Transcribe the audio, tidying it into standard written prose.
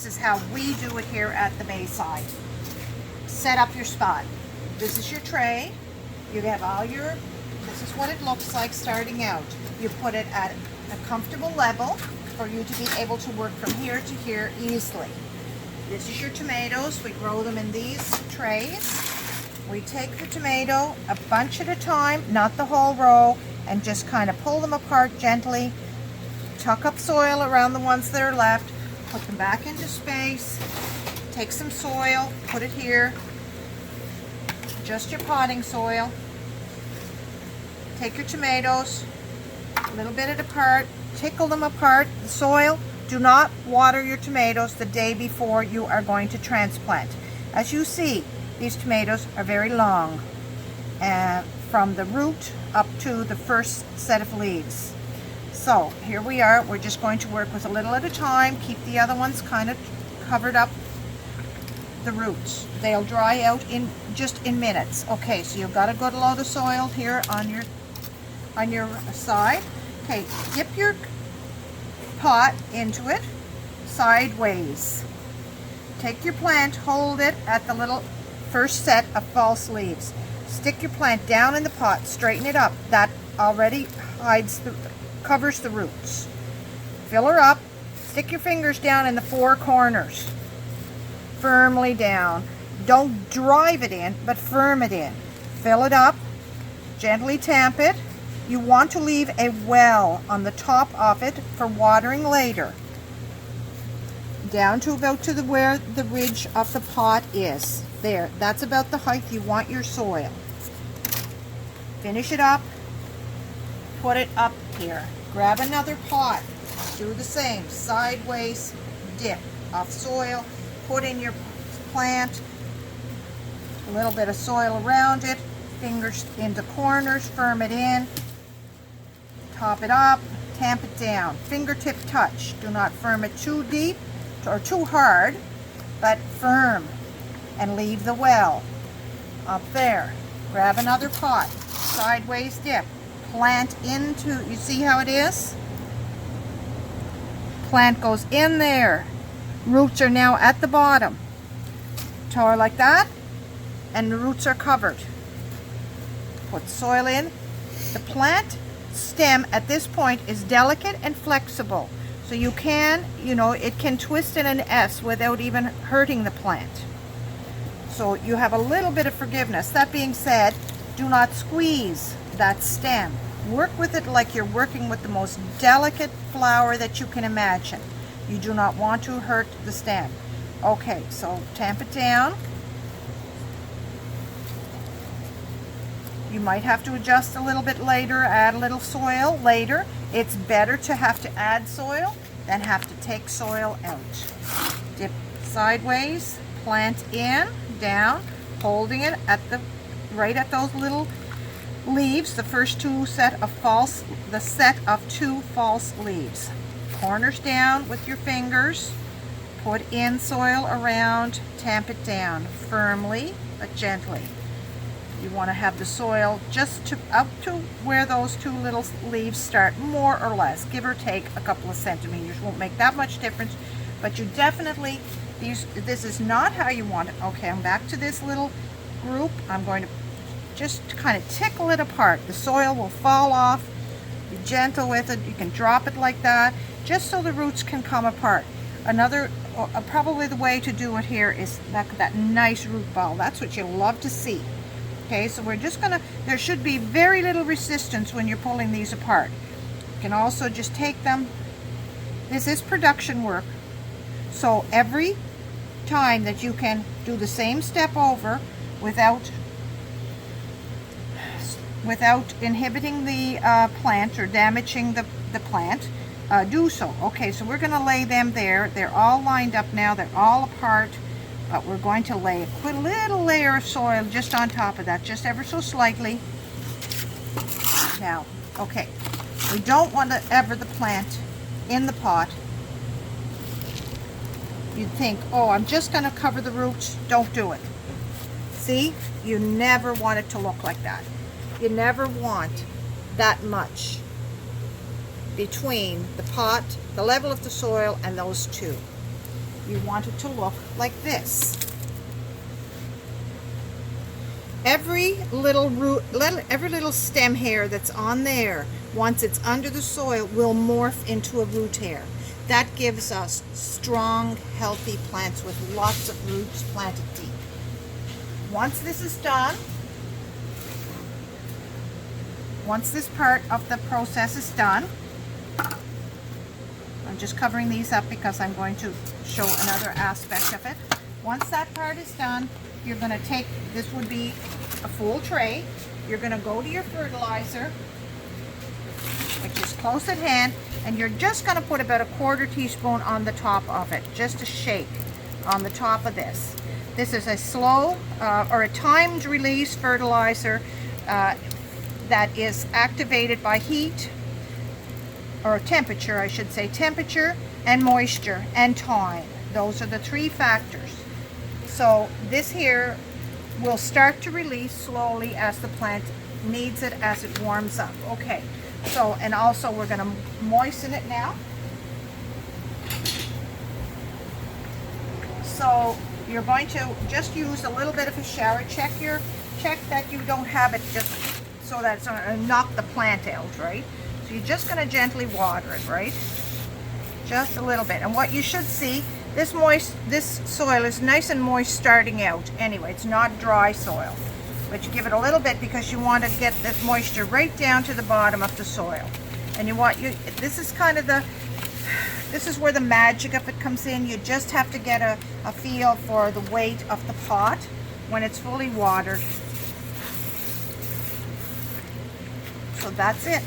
This is how we do it here at the Bayside. Set up your spot. This is your tray. You have all your, this is what it looks like starting out. You put it at a comfortable level for you to be able to work from here to here easily. This is your tomatoes. We grow them in these trays. We take the tomato a bunch at a time, not the whole row, and just kind of pull them apart gently. Tuck up soil around the ones that are left. Put them back into space. Take some soil, put it here. Just your potting soil. Take your tomatoes, a little bit at a part, tickle them apart. The soil, do not water your tomatoes the day before you are going to transplant. As you see, these tomatoes are very long, from the root up to the first set of leaves. So here we are. We're just going to work with a little at a time. Keep the other ones kind of covered up the roots. They'll dry out just in minutes. Okay, so you've got a good load of soil here on your side. Okay, dip your pot into it sideways. Take your plant, hold it at the little first set of false leaves. Stick your plant down in the pot, straighten it up. That already covers the roots. Fill her up. Stick your fingers down in the four corners. Firmly down. Don't drive it in, but firm it in. Fill it up. Gently tamp it. You want to leave a well on the top of it for watering later. Down to about to where the ridge of the pot is. There, that's about the height you want your soil. Finish it up. Put it up here. Grab another pot. Do the same. Sideways dip of soil. Put in your plant. A little bit of soil around it. Fingers into corners. Firm it in. Top it up. Tamp it down. Fingertip touch. Do not firm it too deep or too hard, but firm. And leave the well up there. Grab another pot. Sideways dip. Plant into, you see how it is? Plant goes in there. Roots are now at the bottom. Toe like that, and the roots are covered. Put soil in. The plant stem at this point is delicate and flexible. So you can, it can twist in an S without even hurting the plant. So you have a little bit of forgiveness. That being said, do not squeeze that stem. Work with it like you're working with the most delicate flower that you can imagine. You do not want to hurt the stem. Okay, so tamp it down. You might have to adjust a little bit later, add a little soil later. It's better to have to add soil than have to take soil out. Dip sideways, plant in, down, holding it at right at those little leaves, the first two set of two false leaves. Corners down with your fingers. Put in soil around, tamp it down firmly but gently. You want to have the soil just up to where those two little leaves start, more or less, give or take a couple of centimeters. Won't make that much difference, but you definitely, this is not how you want it. Okay, I'm back to this little group. I'm going to just kind of tickle it apart. The soil will fall off. Be gentle with it. You can drop it like that, just so the roots can come apart. Another, probably the way to do it here is that nice root ball. That's what you love to see. Okay, so we're just gonna, there should be very little resistance when you're pulling these apart. You can also just take them. This is production work. So every time that you can do the same step over without inhibiting the plant or damaging the plant, do so. Okay, so we're going to lay them there. They're all lined up now. They're all apart, but we're going to lay a little layer of soil just on top of that, just ever so slightly. Now, okay, we don't want to ever the plant in the pot. You'd think, oh, I'm just going to cover the roots. Don't do it. See, you never want it to look like that. You never want that much between the pot, the level of the soil, and those two. you want it to look like this. Every little root, every little stem hair that's on there, once it's under the soil, will morph into a root hair. That gives us strong, healthy plants with lots of roots planted deep. Once this is done, once this part of the process is done, I'm just covering these up because I'm going to show another aspect of it. Once that part is done, you're going to take, this would be a full tray. You're going to go to your fertilizer, which is close at hand, and you're just going to put about a 1/4 teaspoon on the top of it, just a shake on the top of this. This is a slow or a timed release fertilizer that is activated by heat, or temperature, I should say, temperature and moisture and time. Those are the 3 factors. So this here will start to release slowly as the plant needs it, as it warms up. Okay, so, and also we're going to moisten it now. So you're going to just use a little bit of a shower. Check that you don't have it just so that it's going to knock the plant out, right? So you're just going to gently water it, right? Just a little bit. And what you should see, this soil is nice and moist starting out. Anyway, it's not dry soil, but you give it a little bit because you want to get this moisture right down to the bottom of the soil. And this is kind of this is where the magic of it comes in. You just have to get a feel for the weight of the pot when it's fully watered. So that's it.